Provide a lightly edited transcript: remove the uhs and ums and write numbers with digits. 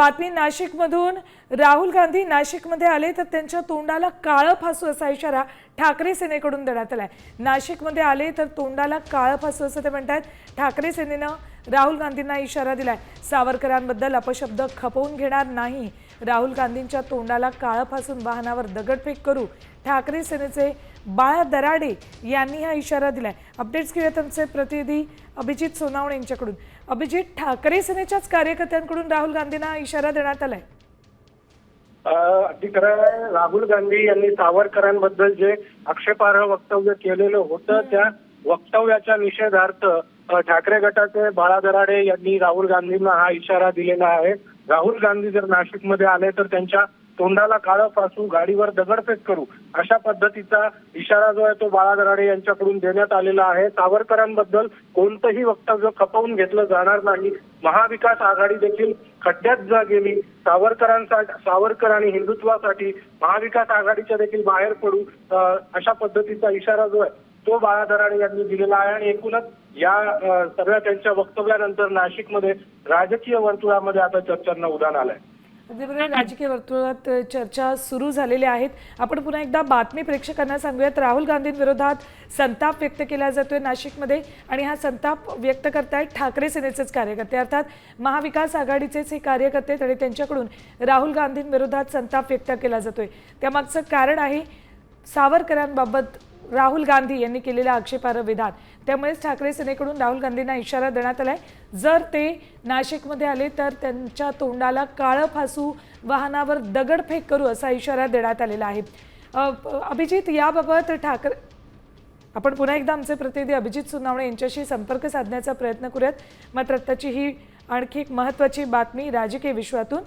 बातमी नाशिकमधून राहुल गांधी नाशिकमध्ये आले तर त्यांच्या तोंडाला काळं फासू असा इशारा ठाकरे सेनेकडून देण्यात आलाय। नाशिकमध्ये आले तर तोंडाला काळं फासू असं ते म्हणतात। ठाकरे सेनेनं राहुल गांधींना इशारा दिलाय। सावरकरांबद्दल अपशब्द खपवून घेणार नाही, राहुल गांधींच्या तोंडाला काळं फासून वाहनावर दगडफेक करू, ठाकरे सेनेचे बाळा दराडे यांनी हा इशारा दिलाय। अपडेट्स घेऊयात आमचे प्रतिनिधी अभिजित सोनावणे यांच्याकडून। अभिजित, ठाकरे सेनेच्याच कार्यकर्त्यांकडून राहुल गांधींना इशारा देण्यात आलाय। अगदी खरं आहे। राहुल गांधी यांनी सावरकरांबद्दल जे आक्षेपार्ह वक्तव्य केलेलं होतं त्या वक्तव्याच्या निषेधार्थ ठाकरे गटाचे बाळा दराडे यांनी राहुल गांधींना हा इशारा दिलेला आहे। राहुल गांधी जर नाशिकमध्ये आले तर त्यांच्या तोंडाला काळं फासू, गाडीवर दगडफेक करू, अशा पद्धतीचा इशारा जो आहे तो बाळा दराडे यांच्याकडून देण्यात आलेला आहे। सावरकरांबद्दल कोणतंही वक्तव्य खपवून घेतलं जाणार नाही। महाविकास आघाडी देखील खड्ड्यात गेली। सावरकर आणि हिंदुत्वासाठी महाविकास आघाडीच्या देखील बाहेर पडू, अशा पद्धतीचा इशारा जो आहे तो बाळा दराडे यांनी दिलेला आहे। आणि एकूणच या सगळ्या त्यांच्या वक्तव्यानंतर नाशिकमध्ये राजकीय वर्तुळामध्ये आता चर्चांना उधाण आलंय। राजकीय वर्तुळात चर्चा सुरू झालेल्या आहेत। आपण पुन्हा एकदा बातमी प्रेक्षकांना सांगूयात। राहुल गांधींविरोधात संताप व्यक्त केला जातोय नाशिकमध्ये आणि हा संताप व्यक्त करतायत ठाकरे सेनेचेच कार्यकर्ते, अर्थात महाविकास आघाडीचेच हे कार्यकर्ते आणि त्यांच्याकडून राहुल गांधींविरोधात संताप व्यक्त केला जातोय। त्यामागचं कारण आहे सावरकरांबाबत राहुल गांधी यांनी केलेल्या आक्षेपार्ह विधान। त्यामुळेच ठाकरे सेनेकडून राहुल गांधींना इशारा देण्यात आलाय, जर ते नाशिकमध्ये आले तर त्यांच्या तोंडाला काळं फासू, वाहनावर दगडफेक करू असा इशारा देण्यात आलेला आहे। अभिजित, याबाबत आपण पुन्हा एकदा आमचे प्रतिनिधी अभिजित सोनावणे यांच्याशी संपर्क साधण्याचा प्रयत्न करूयात, मात्र आत्ताची ही आणखी एक महत्त्वाची बातमी राजकीय विश्वातून।